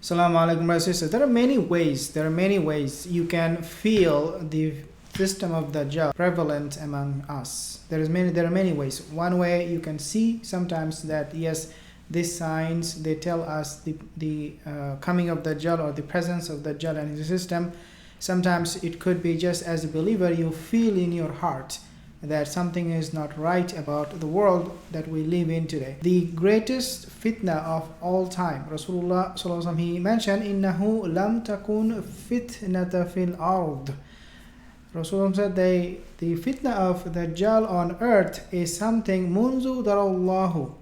Assalamu alaikum, brothers and sisters. There are many ways you can feel the system of Dajjal prevalent among us. There are many ways. One way you can see sometimes that yes, these signs they tell us the coming of Dajjal or the presence of Dajjal and his system. Sometimes it could be just as a believer you feel in your heart that something is not right about the world that we live in today. The greatest fitna of all time, Rasulullah sallallahu alaihi wasallam, he mentioned, "Innahu lam takun fitnata fil ard." Rasulullah said the fitna of Dajjal on earth is something munzu darallahu,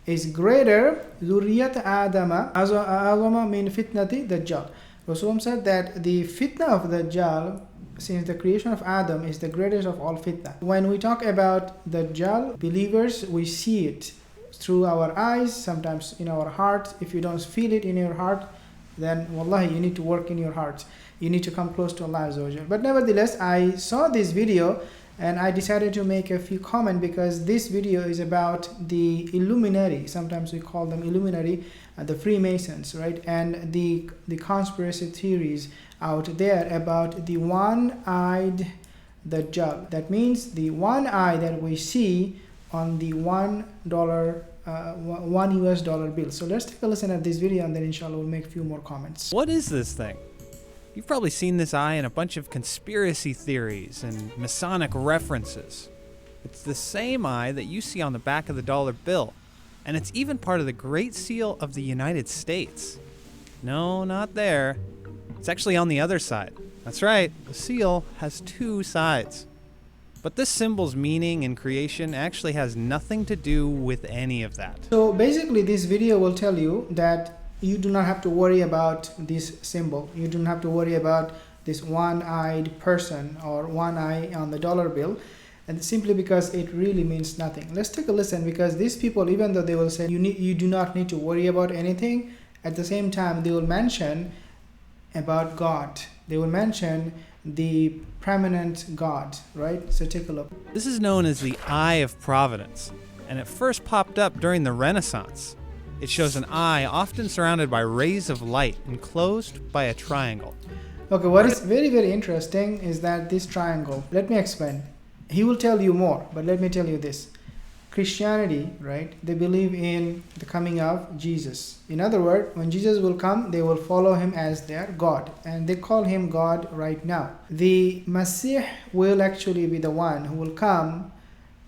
is greater zuriyat adama azama min fitnati Dajjal. Rasulullah said that the fitna of Dajjal since the creation of Adam is the greatest of all fitna. When we talk about Dajjal, believers, we see it through our eyes, sometimes in our heart. If you don't feel it in your heart, then wallahi, you need to work in your heart. You need to come close to Allah Azza wa Jal. But nevertheless, I saw this video and I decided to make a few comments because this video is about the Illuminati. Sometimes we call them Illuminati, the Freemasons, right? And the conspiracy theories out there about the one-eyed Dajjal. That means the one eye that we see on the $1 US dollar bill. So let's take a listen at this video and then inshallah we'll make a few more comments. What is this thing? You've probably seen this eye in a bunch of conspiracy theories and Masonic references. It's the same eye that you see on the back of the dollar bill, and it's even part of the Great Seal of the United States. No, not there. It's actually on the other side. That's right, the seal has two sides. But this symbol's meaning and creation actually has nothing to do with any of that. So basically this video will tell you that you do not have to worry about this symbol. You don't have to worry about this one-eyed person or one eye on the dollar bill, and simply because it really means nothing. Let's take a listen, because these people, even though they will say you do not need to worry about anything, at the same time they will mention about God. They will mention the preeminent God, right? So take a look. This is known as the Eye of Providence, and it first popped up during the Renaissance. It shows an eye often surrounded by rays of light enclosed by a triangle. Okay, what is very, very interesting is that this triangle, let me explain. He will tell you more, but let me tell you this. Christianity, right, they believe in the coming of Jesus. In other words, when Jesus will come, they will follow him as their God, and they call him God right now. The Messiah will actually be the one who will come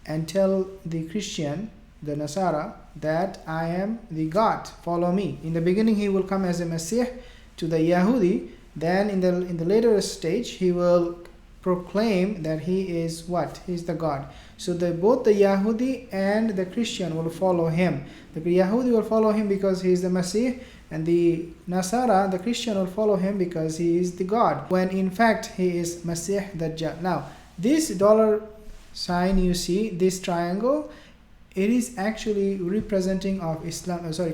and tell the Christian, the Nasara, that I am the God, follow me. In the beginning he will come as a Messiah to the Yahudi, then in the later stage he will proclaim that he is what? He is the God. So both the Yahudi and the Christian will follow him. The Yahudi will follow him because he is the Messiah, and the Nasara, the Christian, will follow him because he is the God, when in fact he is Messiah Dajjal. Now this dollar sign you see, this triangle, it is actually representing of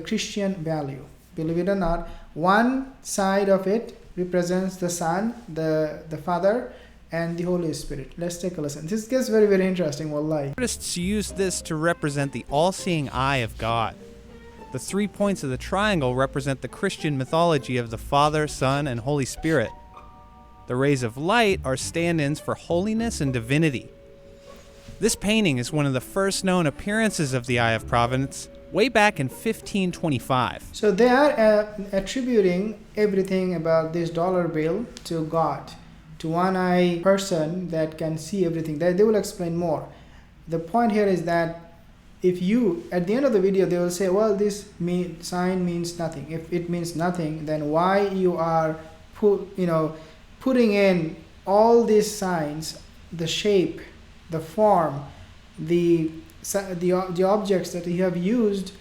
Christian value. Believe it or not, one side of it represents the Son, the Father, and the Holy Spirit. Let's take a listen. This gets very, very interesting, wallahi. Artists use this to represent the all-seeing eye of God. The 3 points of the triangle represent the Christian mythology of the Father, Son, and Holy Spirit. The rays of light are stand-ins for holiness and divinity. This painting is one of the first known appearances of the Eye of Providence way back in 1525. So they are attributing everything about this dollar bill to God, to one-eye person that can see everything. They will explain more. The point here is that if you, at the end of the video, they will say, well, this sign means nothing. If it means nothing, then why you are putting in all these signs, the shape, the form, the objects that you have used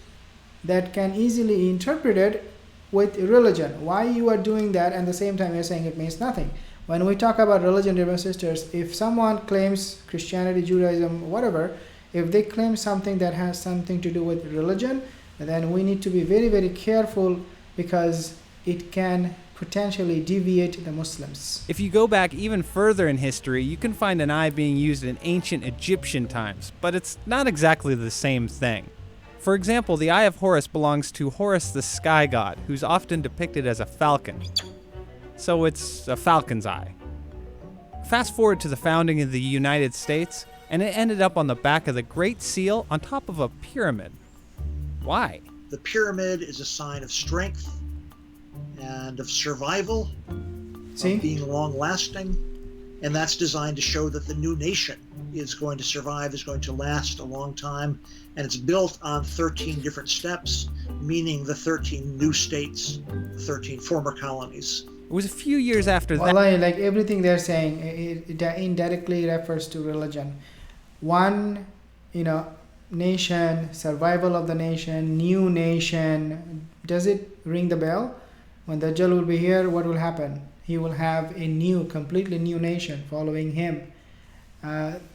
that can easily be interpreted with religion. Why you are doing that, and at the same time you're saying it means nothing. When we talk about religion, dear sisters, if someone claims Christianity, Judaism, whatever, if they claim something that has something to do with religion, then we need to be very, very careful, because it can potentially deviate the Muslims. If you go back even further in history, you can find an eye being used in ancient Egyptian times, but it's not exactly the same thing. For example, the Eye of Horus belongs to Horus the sky god, who's often depicted as a falcon. So it's a falcon's eye. Fast forward to the founding of the United States, and it ended up on the back of the Great Seal on top of a pyramid. Why? The pyramid is a sign of strength and of survival, of being long-lasting, and that's designed to show that the new nation is going to survive, is going to last a long time, and it's built on 13 different steps, meaning the 13 new states, 13 former colonies. It was a few years after that. Wallahi, like everything they're saying, it indirectly refers to religion. One, nation, survival of the nation, new nation. Does it ring the bell? When Dajjal will be here, what will happen? He will have a completely new nation following him.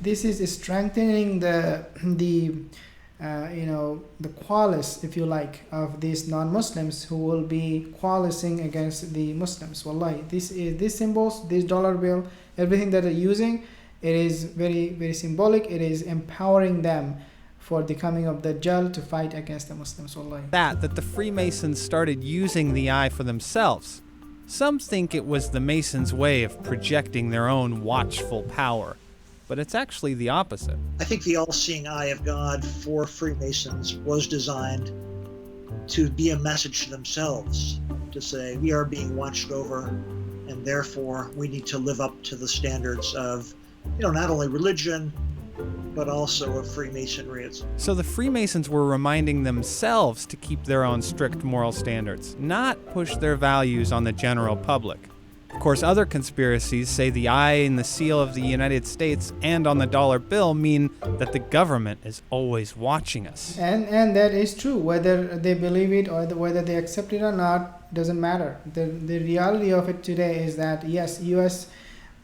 This is strengthening the qualis, if you like, of these non-Muslims who will be coalescing against the Muslims. Wallahi, these symbols, this dollar bill, everything that they're using, it is very, very symbolic. It is empowering them for the coming of Dajjal to fight against the Muslims. Wallahi. That the Freemasons started using the eye for themselves. Some think it was the Masons' way of projecting their own watchful power, but it's actually the opposite. I think the all-seeing eye of God for Freemasons was designed to be a message to themselves, to say we are being watched over, and therefore we need to live up to the standards of, not only religion, but also of Freemasonry. So the Freemasons were reminding themselves to keep their own strict moral standards, not push their values on the general public. Of course, other conspiracies say the eye in the seal of the United States and on the dollar bill mean that the government is always watching us. And that is true. Whether they believe it or whether they accept it or not doesn't matter. The reality of it today is that, yes, U.S.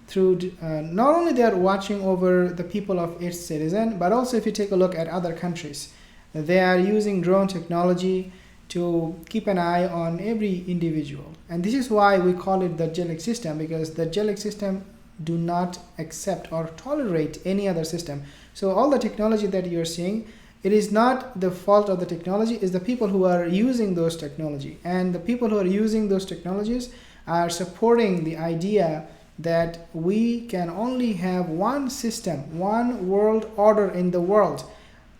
through not only they are watching over the people of its citizen, but also if you take a look at other countries, they are using drone technology to keep an eye on every individual. And this is why we call it the Dajjalic system, because the Dajjalic system do not accept or tolerate any other system. So all the technology that you're seeing, it is not the fault of the technology, it's the people who are using those technology. And the people who are using those technologies are supporting the idea that we can only have one system, one world order in the world.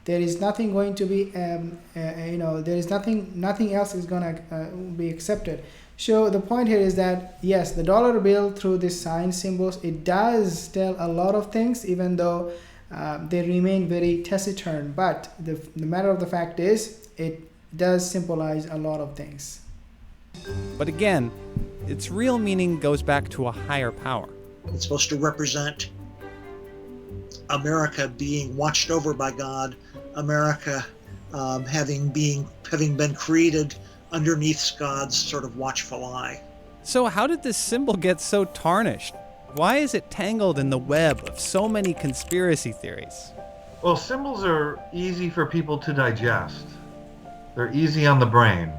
There is nothing going to be, there is nothing else is going to be accepted. So the point here is that, yes, the dollar bill through these sign symbols, it does tell a lot of things, even though they remain very taciturn. But the matter of the fact is, it does symbolize a lot of things. But again, its real meaning goes back to a higher power. It's supposed to represent America being watched over by God, America having been created underneath God's sort of watchful eye. So how did this symbol get so tarnished? Why is it tangled in the web of so many conspiracy theories? Well, symbols are easy for people to digest. They're easy on the brain.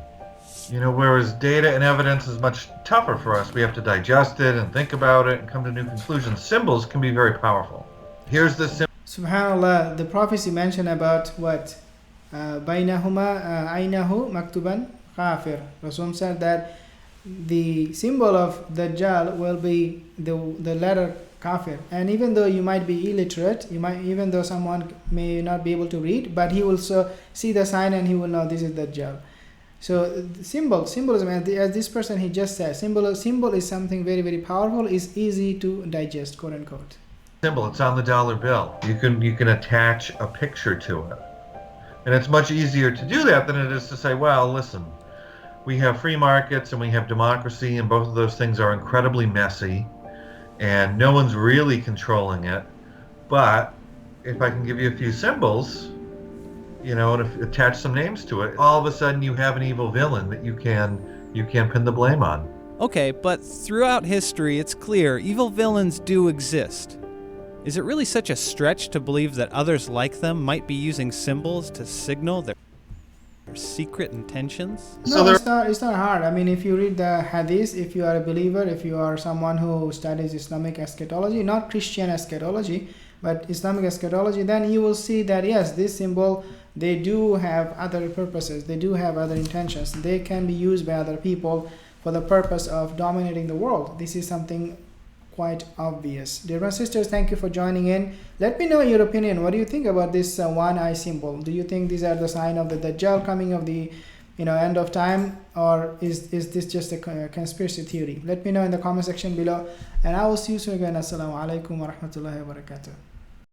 Whereas data and evidence is much tougher for us. We have to digest it and think about it and come to new conclusions. Symbols can be very powerful. Here's the symbol. Subhanallah, the prophecy mentioned about what? Bainahuma aynahu maktuban kafir. Rasul said that the symbol of Dajjal will be the letter kafir. And even though you might be illiterate, even though someone may not be able to read, but he will see the sign and he will know this is Dajjal. So symbolism, as this person he just said, symbol is something very, very powerful, is easy to digest, quote unquote. Symbol, it's on the dollar bill. You can attach a picture to it. And it's much easier to do that than it is to say, well, listen, we have free markets and we have democracy, and both of those things are incredibly messy and no one's really controlling it. But if I can give you a few symbols, and if attach some names to it, all of a sudden you have an evil villain that you can pin the blame on. Okay, but throughout history, it's clear evil villains do exist. Is it really such a stretch to believe that others like them might be using symbols to signal their secret intentions? No, it's not hard. I mean, if you read the hadith, if you are a believer, if you are someone who studies Islamic eschatology, not Christian eschatology, but Islamic eschatology, then you will see that, yes, this symbol they do have other purposes, they do have other intentions, they can be used by other people for the purpose of dominating the world. This is something quite obvious. Dear brothers and sisters, thank you for joining in. Let me know your opinion. What do you think about this one eye symbol? Do you think these are the sign of the Dajjal coming of the end of time, or is this just a conspiracy theory? Let me know in the comment section below, and I will see you soon again. Assalamu alaikum wa rahmatullahi wa barakatuh.